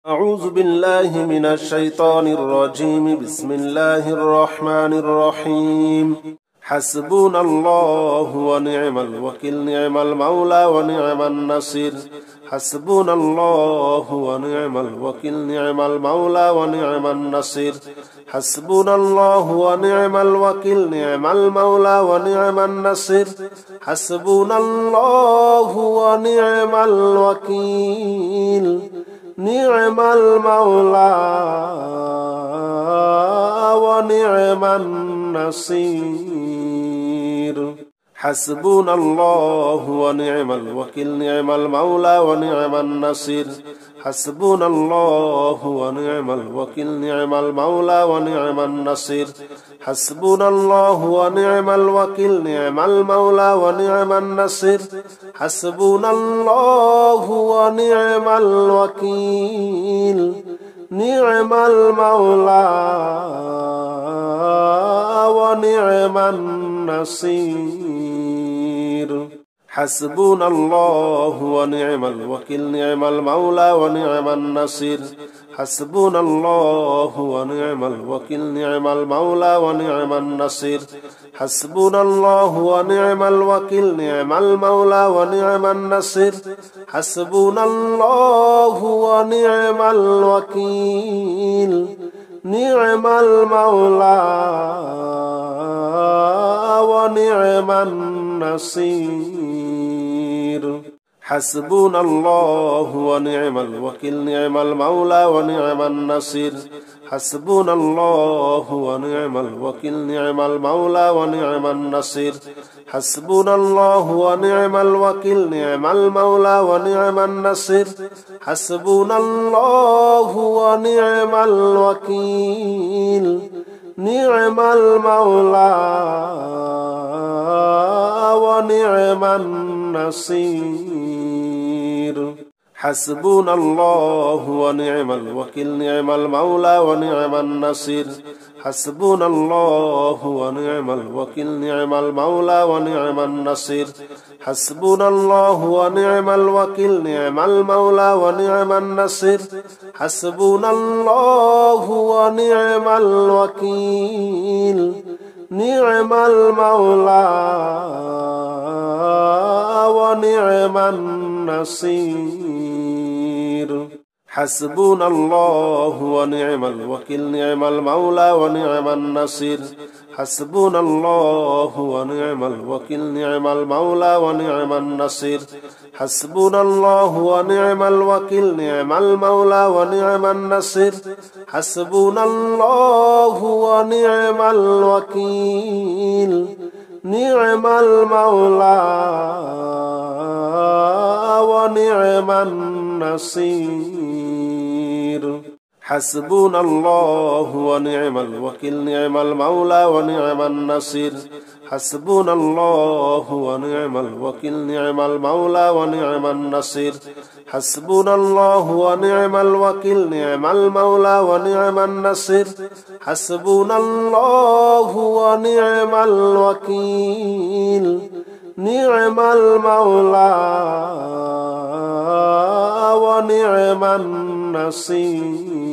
أعوذ بالله من الشيطان الرجيم. بسم الله الرحمن الرحيم. حسبنا الله ونعم الوكيل، نعم المولى ونعم النصير. حسبنا الله ونعم الوكيل، نعم المولى ونعم النصير. حسبنا الله ونعم الوكيل، نعم المولى ونعم النصير. حسبنا الله ونعم الوكيل، نعم المولى ونعم النصير. حسبنا الله ونعم الوكيل، نعم المولى ونعم النصير. حسبنا الله ونعم الوكيل، نعم المولى ونعم النصير. حسبنا الله ونعم الوكيل، نعم المولى ونعم النصير. حسبنا الله ونعم الوكيل، نعم المولى ونعم النصير. حسبنا الله ونعم الوكيل، نعم المولى ونعم النصير. حسبنا الله ونعم الوكيل، نعم المولى ونعم النصير. حسبنا الله ونعم الوكيل، نعم المولى ونعم النصير. حسبنا الله ونعم الوكيل، نعم المولى ونعم النصير. حسبنا الله ونعم الوكيل، نعم المولى ونعم النصير. حسبنا الله ونعم الوكيل، نعم المولى ونعم النصير. حسبنا الله ونعم الوكيل، نعم المولى ونعم النصير. حسبنا الله ونعم الوكيل، نعم المولى ونعم النصير. حسبنا الله ونعم الوكيل، نعم المولى ونعم النصير. حسبنا الله ونعم الوكيل، نعم المولى ونعم النصير. حسبنا الله ونعم الوكيل، نعم المولى ونعم النصير. حسبنا الله ونعم الوكيل، نعم المولى ونعم النصير. حسبنا الله ونعم الوكيل، نعم المولى ونعم النصير. حسبنا الله ونعم الوكيل، نعم المولى ونعم النصير. حسبنا الله ونعم الوكيل، نعم المولى ونعم النصير. حسبنا الله ونعم الوكيل، نعم المولى ونعم النصير. حسبنا الله ونعم الوكيل، نعم المولى ونعم النصير. حسبنا الله ونعم الوكيل، نعم المولى ونعم النصير. حسبنا الله ونعم الوكيل، نعم المولى ونعم النصير. حسبنا الله ونعم الوكيل، نعم المولى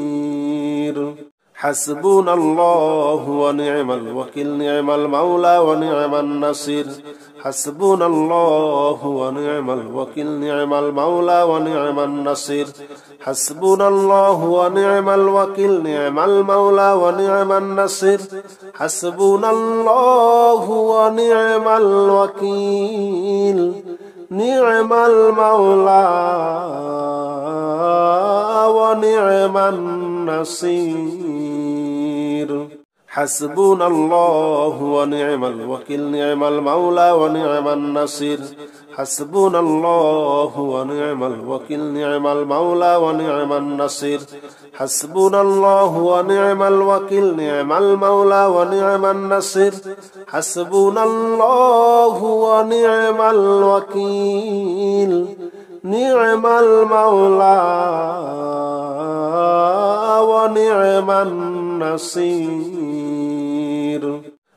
ونعم النصير. حسبنا الله ونعم الوكيل، نعم المولى ونعم النصير. حسبنا الله ونعم الوكيل، نعم المولى ونعم النصير. حسبنا الله ونعم الوكيل، نعم المولى ونعم النصير. حسبنا الله ونعم الوكيل، نعم المولى ونعم النصير. حسبنا الله ونعم الوكيل، نعم المولى ونعم النصير. حسبنا الله ونعم الوكيل، نعم المولى ونعم النصير. حسبنا الله ونعم الوكيل، نعم المولى ونعم النصير. حسبنا الله ونعم الوكيل، نعم المولى ونعم النصير.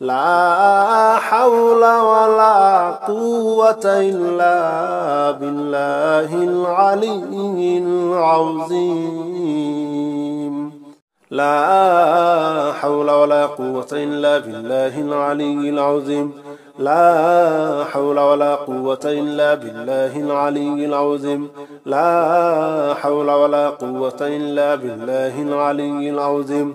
لا حول ولا قوة إلا بالله العلي العظيم لا حول ولا قوة إلا بالله العلي العظيم لا حول ولا قوة إلا بالله العلي العظيم لا حول ولا قوة إلا بالله العلي العظيم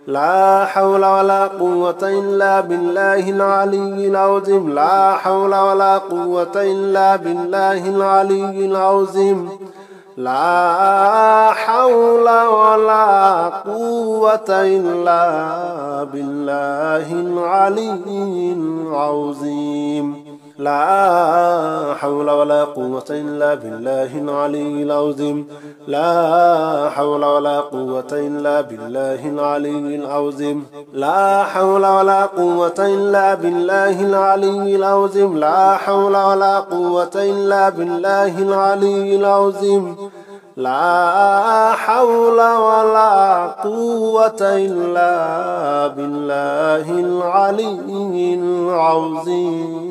لا حول ولا قوة إلا بالله العلي العظيم لا حول ولا قوة إلا بالله العلي العظيم لا حول ولا قوة إلا بالله العلي العظيم لا حول ولا قوة إلا بالله العلي العظيم لا حول ولا قوة إلا بالله العلي العظيم لا حول ولا قوة إلا بالله العلي العظيم لا حول ولا قوة إلا بالله العلي العظيم لا حول ولا قوة إلا بالله العلي العظيم